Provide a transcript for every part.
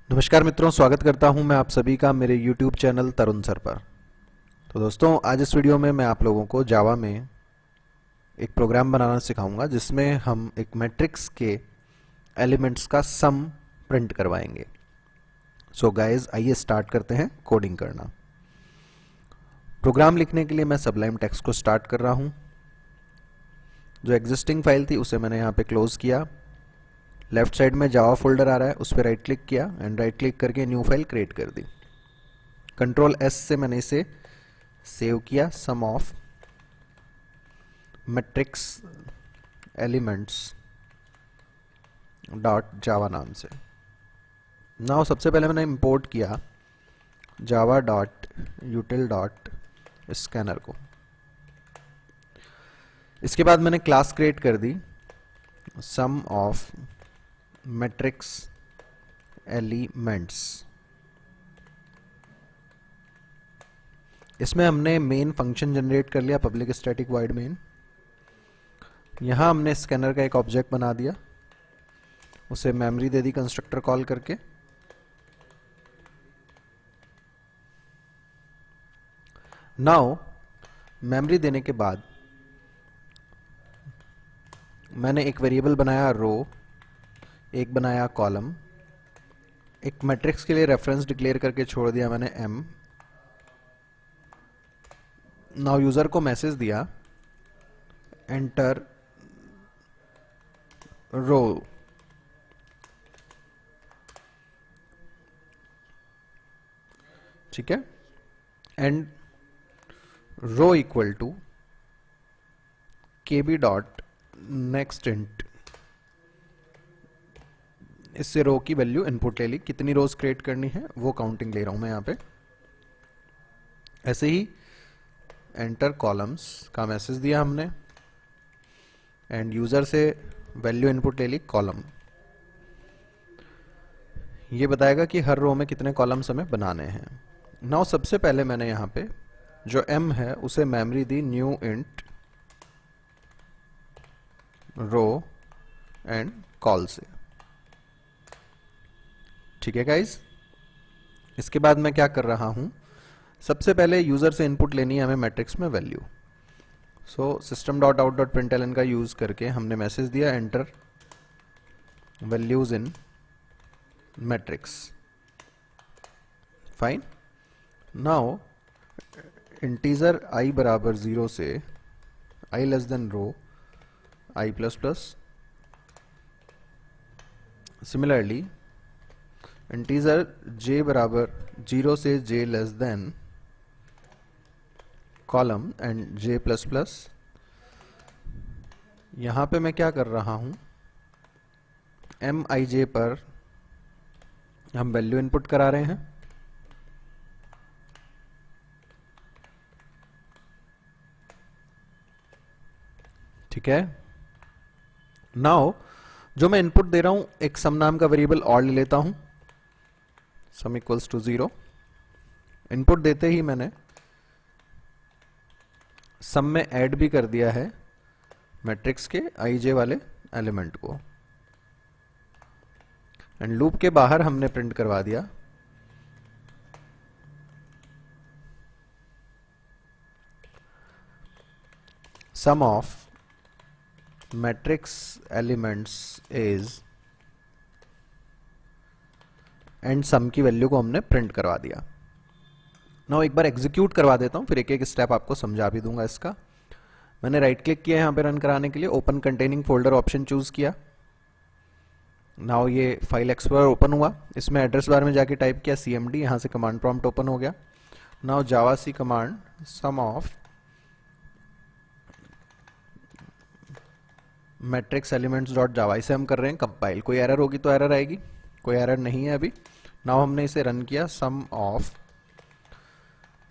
नमस्कार मित्रों, स्वागत करता हूं मैं आप सभी का मेरे YouTube चैनल तरुण सर पर। तो दोस्तों, आज इस वीडियो में मैं आप लोगों को जावा में एक प्रोग्राम बनाना सिखाऊंगा जिसमें हम एक मैट्रिक्स के एलिमेंट्स का सम प्रिंट करवाएंगे। सो गाइस, आइए स्टार्ट करते हैं कोडिंग करना। प्रोग्राम लिखने के लिए मैं सबलाइम टेक्स्ट को स्टार्ट कर रहा हूं। जो एग्जिस्टिंग फाइल थी उसे मैंने यहाँ पे क्लोज किया। लेफ्ट साइड में जावा फोल्डर आ रहा है, उस पर राइट क्लिक किया एंड राइट क्लिक करके न्यू फाइल क्रिएट कर दी। कंट्रोल एस से मैंने इसे सेव किया, sum of matrix elements dot Java नाम से। नाउ सबसे पहले मैंने इंपोर्ट किया Java dot util dot scanner को। इसके बाद मैंने क्लास क्रिएट कर दी सम ऑफ मैट्रिक्स एलिमेंट्स। इसमें हमने मेन फंक्शन जनरेट कर लिया, पब्लिक स्टैटिक वॉइड मेन। यहां हमने स्कैनर का एक ऑब्जेक्ट बना दिया, उसे मेमोरी दे दी कंस्ट्रक्टर कॉल करके। नाउ मेमोरी देने के बाद मैंने एक वेरिएबल बनाया रो, एक बनाया कॉलम, एक मैट्रिक्स के लिए रेफरेंस डिक्लेयर करके छोड़ दिया मैंने m। नाउ यूजर को मैसेज दिया एंटर रो। ठीक है, and row equal to kb dot next int. इससे रो की वैल्यू इनपुट ले ली, कितनी रोज क्रिएट करनी है वो काउंटिंग ले रहा हूं मैं यहां पे। ऐसे ही एंटर कॉलम्स का मैसेज दिया हमने एंड यूजर से वैल्यू इनपुट ले ली कॉलम। ये बताएगा कि हर रो में कितने कॉलम्स हमें बनाने हैं। नाउ सबसे पहले मैंने यहां पे जो m है उसे मेमोरी दी new int row and col से। ठीक है गाइज, इसके बाद मैं क्या कर रहा हूं, सबसे पहले यूजर से इनपुट लेनी है हमें मैट्रिक्स में value. So system dot out dot println का यूज करके हमने मैसेज दिया enter values in matrix. Fine. Now integer i बराबर 0 से i less than row i plus plus. Similarly integer j बराबर 0 से j less than column and j plus plus. यहां पे मैं क्या कर रहा हूं, mij पर हम वैल्यू इनपुट करा रहे हैं। ठीक है, नाउ जो मैं इनपुट दे रहा हूं एक सम नाम का वेरिएबल और ले लेता हूं, सम इक्वल्स टू 0। इनपुट देते ही मैंने सम में ऐड भी कर दिया है मैट्रिक्स के ij वाले एलिमेंट को एंड लूप के बाहर हमने प्रिंट करवा दिया sum of matrix elements is, and sum की वैल्यू को हमने प्रिंट करवा दिया। नाउ एक बार एग्जीक्यूट करवा देता हूं, फिर एक एक स्टेप आपको समझा भी दूंगा इसका। मैंने राइट क्लिक किया यहां पे रन कराने के लिए, open containing folder option choose किया। नाउ ये फाइल एक्सप्लोरर ओपन हुआ, इसमें एड्रेस बार में जाके टाइप किया cmd, यहां से कमांड प्रॉम्प्ट ओपन हो गया। Now javac command sum of matrix elements dot java, इसे हम कर रहे हैं कंपाइल। कोई एरर होगी तो एरर आएगी, कोई एरर नहीं है अभी। नाउ हमने इसे रन किया सम ऑफ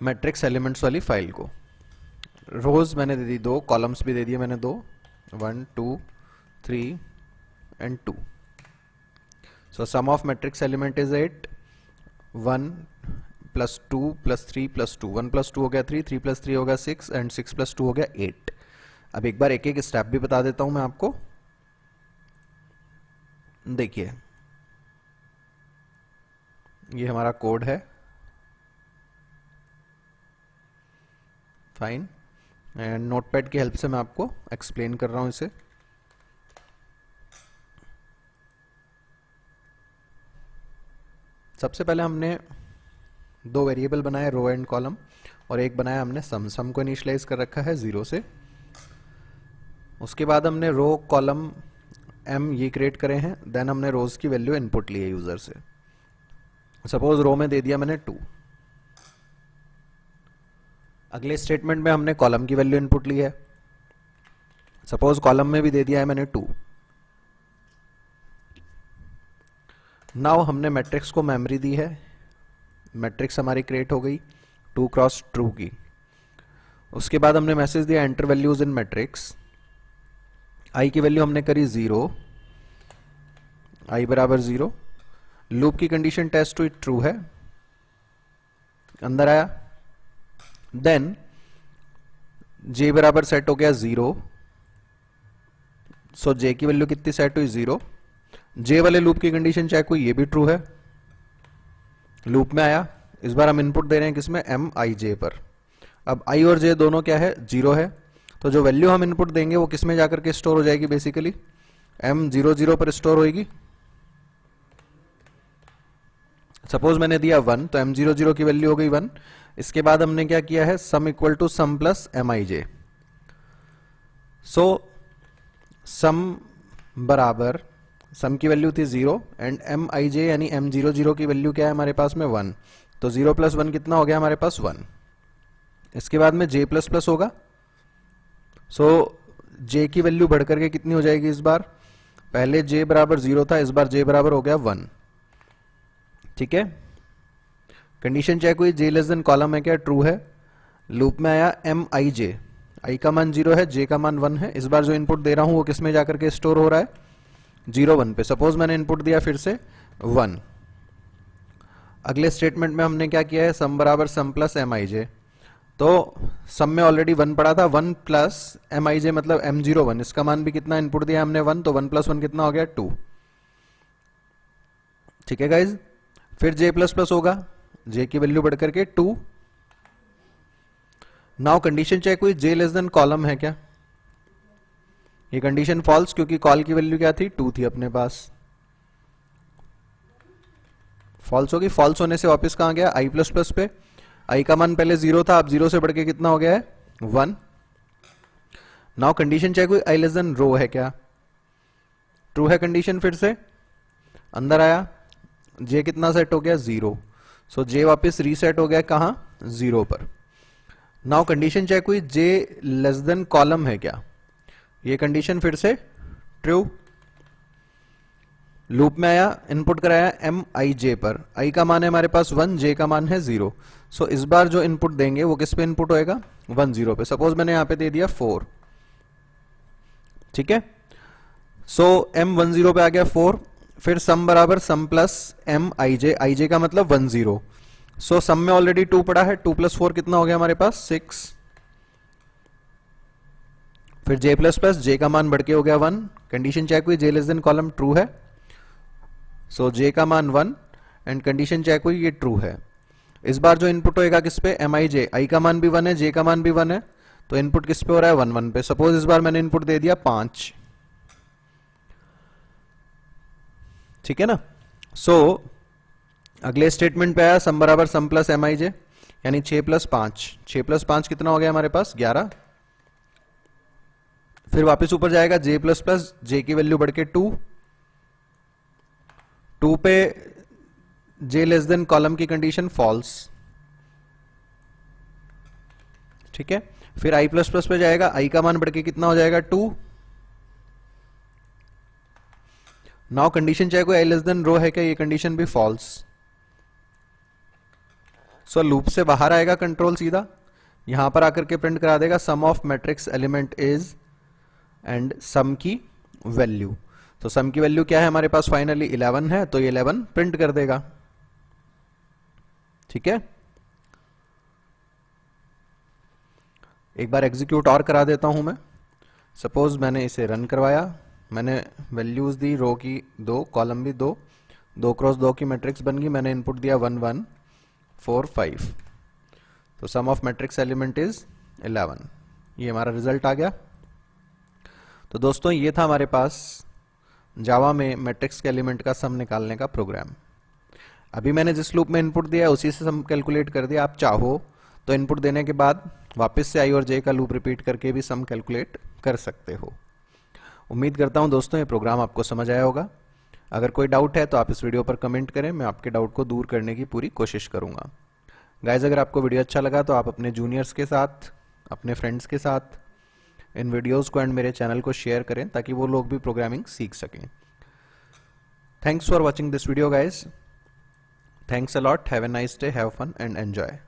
मैट्रिक्स एलिमेंट्स वाली फाइल को। रोज मैंने दे दी 2, कॉलम्स भी दे दिए मैंने 2, 1 2 3 and 2। So sum of matrix element is 8, 1 plus 2 plus 3 plus 2, 1 plus 2 हो गया 3, 3 प्लस 3 हो गया 6 एंड 6 प्लस 2 हो गया 8। अब एक बार एक एक स्टेप भी बता देता हूं मैं आपको। देखिए ये हमारा कोड है, फाइन। एंड नोटपैड की हेल्प से मैं आपको एक्सप्लेन कर रहा हूं इसे। सबसे पहले हमने दो वेरिएबल बनाए, रो एंड कॉलम, और एक बनाया हमने सम को इनिशियलाइज कर रखा है 0 से। उसके बाद हमने रो कॉलम एम ये क्रिएट करे हैं, देन हमने रोज की वैल्यू इनपुट ली है यूजर से। सपोज रो में दे दिया मैंने 2, अगले स्टेटमेंट में हमने कॉलम की वैल्यू इनपुट ली है, सपोज कॉलम में भी दे दिया है मैंने 2। नाउ हमने मैट्रिक्स को मेमोरी दी है, मैट्रिक्स हमारी क्रिएट हो गई 2 क्रॉस ट्रू की। उसके बाद हमने मैसेज दिया एंटर वैल्यूज इन मैट्रिक्स, आई की वैल्यू हमने करी 0, आई बराबर 0। लूप की कंडीशन टेस्ट हुई ट्रू है, अंदर आया। देन जे बराबर सेट हो गया 0, सो जे की वैल्यू कितनी सेट हुई 0। जे वाले लूप की कंडीशन चेक हुई, ये भी ट्रू है, लूप में आया। इस बार हम इनपुट दे रहे हैं किसमें, एम आई जे पर। अब आई और जे दोनों क्या है, 0 है, तो जो वैल्यू हम इनपुट देंगे वो किसमें जाकर के स्टोर हो जाएगी, बेसिकली M00 पर स्टोर होगी। सपोज मैंने दिया 1, तो M00 की वैल्यू हो गई 1। इसके बाद हमने क्या किया है, sum equal to sum plus m i j. So sum बराबर, सम की वैल्यू थी 0 एंड एम आई जे यानी M00 की वैल्यू क्या है हमारे पास में 1, तो 0 + 1 कितना हो गया हमारे पास 1। इसके बाद में J++ होगा, सो J की वैल्यू बढ़ करके कितनी हो जाएगी इस बार, पहले J बराबर 0 था, इस बार J बराबर हो गया 1। ठीक है, कंडीशन चेक हुई, J लेस देन कॉलम है क्या, ट्रू है। लूप में आया एम आई जे, आई का मान 0 है, J का मान 1 है। इस बार जो इनपुट दे रहा हूं वो किसमें जाकर के स्टोर हो रहा है, 0 1 पे। सपोज मैंने इनपुट दिया फिर से 1। अगले स्टेटमेंट में हमने क्या किया है, सम बराबर सम प्लस एम आई जे, तो सम में ऑलरेडी 1 पड़ा था, 1 प्लस एम आई जे मतलब M01, इसका मान भी कितना इनपुट दिया हमने 1, तो 1 + 1 कितना हो गया 2। ठीक है गाइज, फिर J++ होगा, J की वैल्यू बढ़ करके 2। नाउ कंडीशन चेक हुई, J लेस देन कॉलम है क्या, ये कंडीशन फॉल्स, क्योंकि कॉल की वैल्यू क्या थी, 2 थी अपने पास, फॉल्स होगी। फॉल्स होने से वापस कहां गया, I++ पे। आई का मान पहले 0 था, अब 0 से बढ़ के कितना हो गया है 1। नाउ कंडीशन चेक हुई, आई लेस देन रो है क्या, ट्रू है कंडीशन, फिर से अंदर आया, J कितना सेट हो गया 0, सो J वापस रीसेट हो गया कहां, 0 पर। नाउ कंडीशन चेक हुई, J लेस देन कॉलम है क्या, ये कंडीशन फिर से ट्रू। लूप में आया, इनपुट कराया एम आई जे पर, आई का मान है हमारे पास 1, J का मान है 0। सो इस बार जो इनपुट देंगे वो किस पे इनपुट होएगा, 1 0 पे। सपोज मैंने यहां पे दे दिया 4, ठीक है। सो M10 पे आ गया 4, फिर सम बराबर सम प्लस एम आई जे का मतलब 1 0। सो सम में ऑलरेडी 2 पड़ा है, 2 + 4 कितना हो गया हमारे पास 6। फिर J++, J का मान बढ़ के हो गया 1। कंडीशन चेक हुई, J less than column true है, सो J का मान 1 एंड कंडीशन चेक हुई, ये ट्रू है। इस बार जो इनपुट होएगा किस पे, एम आई जे, आई का मान भी 1 है, J का मान भी 1 है, तो इनपुट किस पे हो रहा है 1 1 पे। सपोज इस बार मैंने इनपुट दे दिया 5, ठीक है ना। सो अगले स्टेटमेंट पे आया, सम बराबर सम प्लस एम आई जे, यानी 6 + 5, 6 + 5 कितना हो गया हमारे पास 11। फिर वापस ऊपर जाएगा, J++, J की वैल्यू बढ़ के 2 पे J लेस देन कॉलम की कंडीशन फॉल्स, ठीक है। फिर I++ पे जाएगा, I का मान बढ़ के कितना हो जाएगा 2। नाउ कंडीशन चेक हुई, I लेस देन रो है क्या, ये कंडीशन भी फॉल्स। सो लूप से बाहर आएगा कंट्रोल सीधा, यहां पर आकर के प्रिंट करा देगा sum of matrix element is and sum की वैल्यू। तो सम की वैल्यू क्या है हमारे पास, फाइनली 11 है, तो ये 11 प्रिंट कर देगा, ठीक है। एक बार एग्जीक्यूट और करा देता हूं मैं। सपोज मैंने इसे रन करवाया, मैंने वैल्यूज दी, रो की 2, कॉलम भी 2, 2x2 की मैट्रिक्स बन गई, मैंने इनपुट दिया 1 1 4 5, तो सम ऑफ मैट्रिक्स एलिमेंट इज 11। ये हमारा रिजल्ट आ गया। तो दोस्तों ये था हमारे पास जावा में मैट्रिक्स के एलिमेंट का सम निकालने का प्रोग्राम। अभी मैंने जिस लूप में इनपुट दिया उसी से सम कैलकुलेट कर दिया। आप चाहो तो इनपुट देने के बाद वापस से आई और जे का लूप रिपीट करके भी सम कैलकुलेट कर सकते हो। उम्मीद करता हूं दोस्तों ये प्रोग्राम आपको समझ आया होगा। अगर कोई डाउट है तो आप इस वीडियो पर कमेंट करें, मैं आपके डाउट को दूर करने की पूरी कोशिश करूंगा। गाइज अगर आपको वीडियो अच्छा लगा तो आप अपने जूनियर्स के साथ, अपने फ्रेंड्स के साथ इन वीडियोस को एंड मेरे चैनल को शेयर करें ताकि वो लोग भी प्रोग्रामिंग सीख सकें। Thanks for watching this video guys. Thanks a lot, have a nice day, have fun and enjoy.